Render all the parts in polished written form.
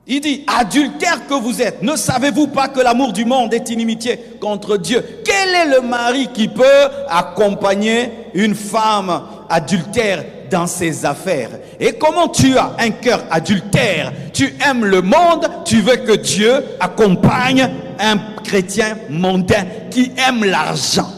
Il dit, adultères que vous êtes, ne savez-vous pas que l'amour du monde est inimitié contre Dieu? Quel est le mari qui peut accompagner une femme adultère dans ses affaires? Et comment tu as un cœur adultère? Tu aimes le monde, tu veux que Dieu accompagne un chrétien mondain qui aime l'argent.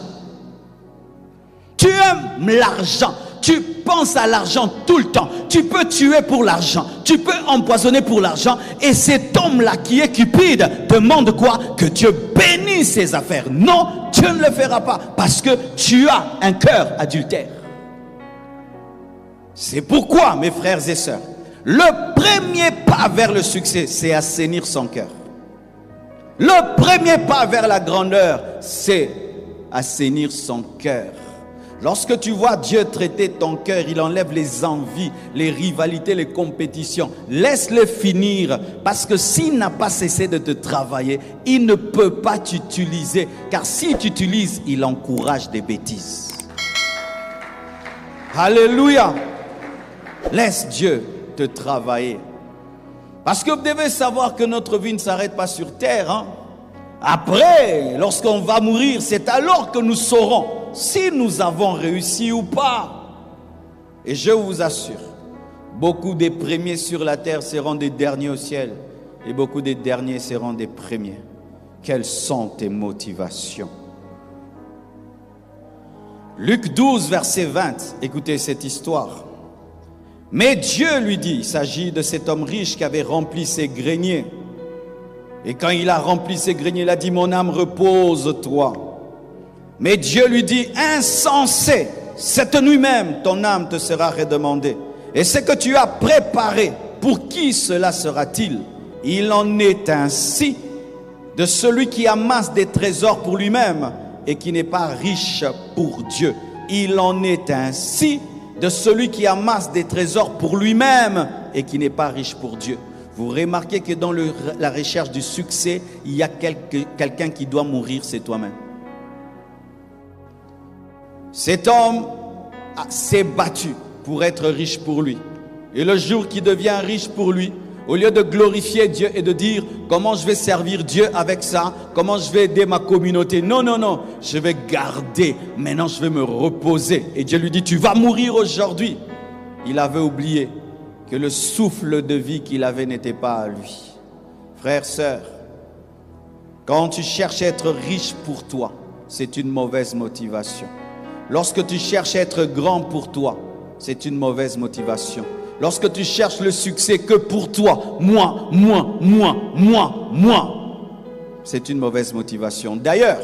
Tu aimes l'argent. Tu penses à l'argent tout le temps. Tu peux tuer pour l'argent. Tu peux empoisonner pour l'argent. Et cet homme-là qui est cupide demande quoi? Que Dieu bénisse ses affaires. Non, Dieu ne le fera pas. Parce que tu as un cœur adultère. C'est pourquoi, mes frères et sœurs, le premier pas vers le succès, c'est assainir son cœur. Le premier pas vers la grandeur, c'est assainir son cœur. Lorsque tu vois Dieu traiter ton cœur, il enlève les envies, les rivalités, les compétitions. Laisse-le finir, parce que s'il n'a pas cessé de te travailler, il ne peut pas t'utiliser. Car s'il t'utilise, il encourage des bêtises. Alléluia. Laisse Dieu te travailler. Parce que vous devez savoir que notre vie ne s'arrête pas sur terre, hein? Après, lorsqu'on va mourir, c'est alors que nous saurons si nous avons réussi ou pas. Et je vous assure, beaucoup des premiers sur la terre seront des derniers au ciel. Et beaucoup des derniers seront des premiers. Quelles sont tes motivations? Luc 12, verset 20. Écoutez cette histoire. Mais Dieu lui dit, il s'agit de cet homme riche qui avait rempli ses greniers. Et quand il a rempli ses greniers, il a dit, mon âme repose-toi. Mais Dieu lui dit, insensé, cette nuit même, ton âme te sera redemandée. Et ce que tu as préparé, pour qui cela sera-t-il? Il en est ainsi de celui qui amasse des trésors pour lui-même et qui n'est pas riche pour Dieu. Il en est ainsi de celui qui amasse des trésors pour lui-même et qui n'est pas riche pour Dieu. Vous remarquez que dans la recherche du succès, il y a quelqu'un qui doit mourir, c'est toi-même. Cet homme s'est battu pour être riche pour lui. Et le jour qu'il devient riche pour lui, au lieu de glorifier Dieu et de dire comment je vais servir Dieu avec ça, comment je vais aider ma communauté. Non, non, non, je vais garder. Maintenant, je vais me reposer. Et Dieu lui dit, tu vas mourir aujourd'hui. Il avait oublié que le souffle de vie qu'il avait n'était pas à lui. Frères, sœurs, quand tu cherches à être riche pour toi, c'est une mauvaise motivation. Lorsque tu cherches à être grand pour toi, c'est une mauvaise motivation. Lorsque tu cherches le succès que pour toi, moi, c'est une mauvaise motivation. D'ailleurs,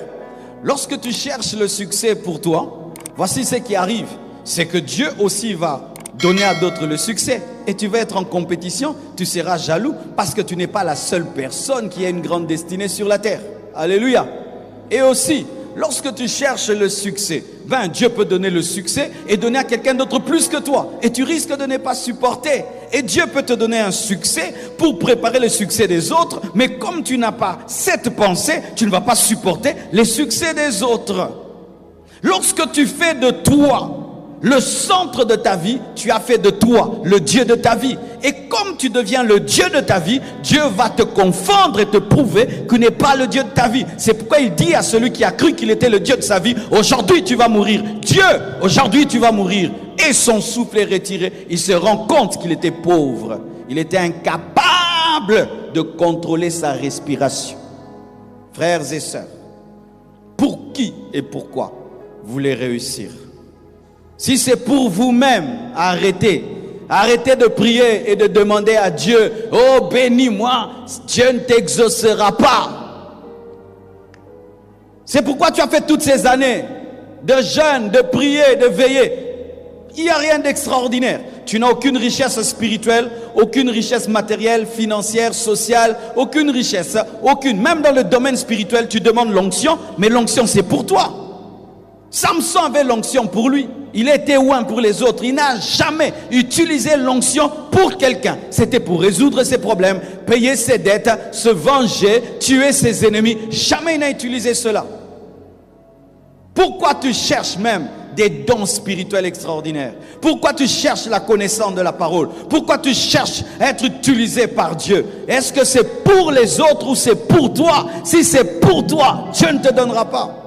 lorsque tu cherches le succès pour toi, voici ce qui arrive. C'est que Dieu aussi va donner à d'autres le succès. Et tu vas être en compétition, tu seras jaloux parce que tu n'es pas la seule personne qui a une grande destinée sur la terre. Alléluia. Et aussi, lorsque tu cherches le succès, Dieu peut donner le succès et donner à quelqu'un d'autre plus que toi. Et tu risques de ne pas supporter. Et Dieu peut te donner un succès pour préparer le succès des autres. Mais comme tu n'as pas cette pensée, tu ne vas pas supporter les succès des autres. Lorsque tu fais de toi le centre de ta vie, tu as fait de toi le Dieu de ta vie. Et comme tu deviens le Dieu de ta vie, Dieu va te confondre et te prouver que tu n'es pas le Dieu de ta vie. C'est pourquoi il dit à celui qui a cru qu'il était le Dieu de sa vie, aujourd'hui tu vas mourir. Dieu, aujourd'hui tu vas mourir. Et son souffle est retiré. Il se rend compte qu'il était pauvre. Il était incapable de contrôler sa respiration. Frères et sœurs, pour qui et pourquoi vous voulez réussir? Si c'est pour vous-même, arrêtez. Arrêtez de prier et de demander à Dieu, oh bénis-moi, Dieu ne t'exaucera pas. C'est pourquoi tu as fait toutes ces années de jeûne, de prier, de veiller. Il n'y a rien d'extraordinaire. Tu n'as aucune richesse spirituelle, aucune richesse matérielle, financière, sociale, aucune richesse, aucune. Même dans le domaine spirituel, tu demandes l'onction, mais l'onction c'est pour toi. Samson avait l'onction pour lui. Il était oint pour les autres. Il n'a jamais utilisé l'onction pour quelqu'un. C'était pour résoudre ses problèmes, payer ses dettes, se venger, tuer ses ennemis. Jamais il n'a utilisé cela. Pourquoi tu cherches même des dons spirituels extraordinaires? Pourquoi tu cherches la connaissance de la parole? Pourquoi tu cherches à être utilisé par Dieu? Est-ce que c'est pour les autres ou c'est pour toi? Si c'est pour toi, Dieu ne te donnera pas.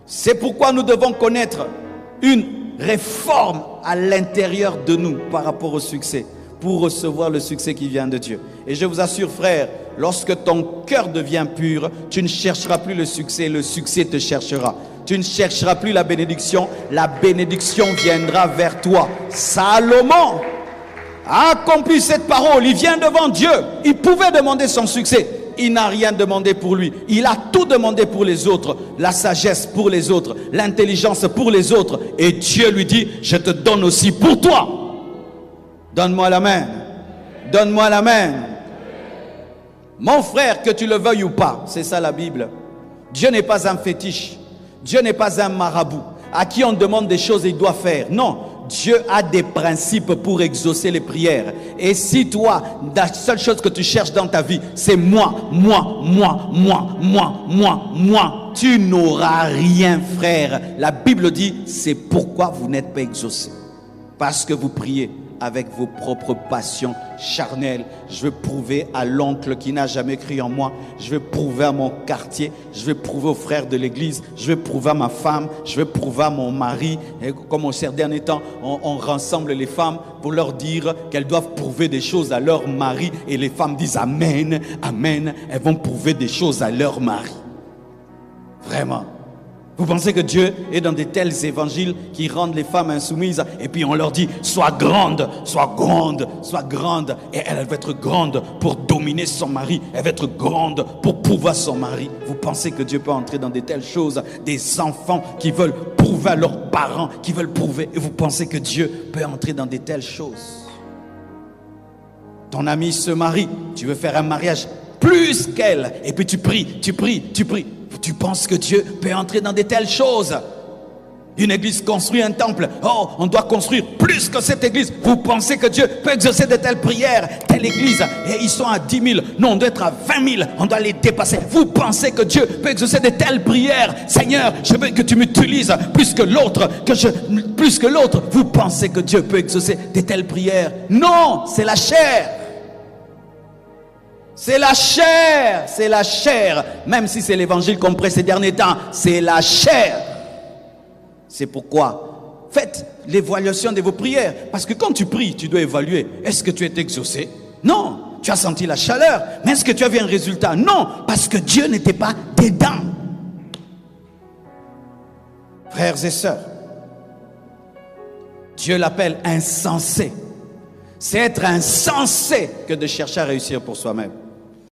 C'est pourquoi nous devons connaître une réforme à l'intérieur de nous par rapport au succès, pour recevoir le succès qui vient de Dieu. Et je vous assure, frère, lorsque ton cœur devient pur, tu ne chercheras plus le succès te cherchera. Tu ne chercheras plus la bénédiction viendra vers toi. Salomon a accompli cette parole, il vient devant Dieu, il pouvait demander son succès. Il n'a rien demandé pour lui. Il a tout demandé pour les autres. La sagesse pour les autres. L'intelligence pour les autres. Et Dieu lui dit, je te donne aussi pour toi. Donne-moi la main. Donne-moi la main. Mon frère, que tu le veuilles ou pas, c'est ça la Bible. Dieu n'est pas un fétiche. Dieu n'est pas un marabout à qui on demande des choses et il doit faire. Non. Dieu a des principes pour exaucer les prières. Et si toi, la seule chose que tu cherches dans ta vie, c'est moi, tu n'auras rien, frère. La Bible dit, c'est pourquoi vous n'êtes pas exaucé. Parce que vous priez avec vos propres passions charnelles. Je veux prouver à l'oncle qui n'a jamais cru en moi. Je veux prouver à mon quartier. Je veux prouver aux frères de l'église. Je veux prouver à ma femme. Je veux prouver à mon mari. Et comme ces derniers temps, on rassemble les femmes pour leur dire qu'elles doivent prouver des choses à leur mari. Et les femmes disent Amen, Amen. Elles vont prouver des choses à leur mari. Vraiment. Vous pensez que Dieu est dans de tels évangiles qui rendent les femmes insoumises et puis on leur dit sois grande, sois grande, sois grande. Et elle va être grande pour dominer son mari. Elle va être grande pour pouvoir son mari. Vous pensez que Dieu peut entrer dans de telles choses? Des enfants qui veulent prouver à leurs parents, qui veulent prouver. Et vous pensez que Dieu peut entrer dans de telles choses? Ton ami se marie, tu veux faire un mariage plus qu'elle. Et puis tu pries. Tu penses que Dieu peut entrer dans de telles choses? Une église construit un temple. Oh, on doit construire plus que cette église. Vous pensez que Dieu peut exaucer de telles prières? Telle église, et ils sont à 10 000. Non, on doit être à 20 000. On doit les dépasser. Vous pensez que Dieu peut exaucer de telles prières? Seigneur, je veux que tu m'utilises plus que l'autre. Vous pensez que Dieu peut exaucer de telles prières? Non, c'est la chair. C'est la chair, c'est la chair. Même si c'est l'évangile qu'on prêche ces derniers temps, c'est la chair. C'est pourquoi faites l'évaluation de vos prières. Parce que quand tu pries, tu dois évaluer. Est-ce que tu es exaucé? Non. Tu as senti la chaleur. Mais est-ce que tu as vu un résultat? Non. Parce que Dieu n'était pas dedans. Frères et sœurs, Dieu l'appelle insensé. C'est être insensé que de chercher à réussir pour soi-même.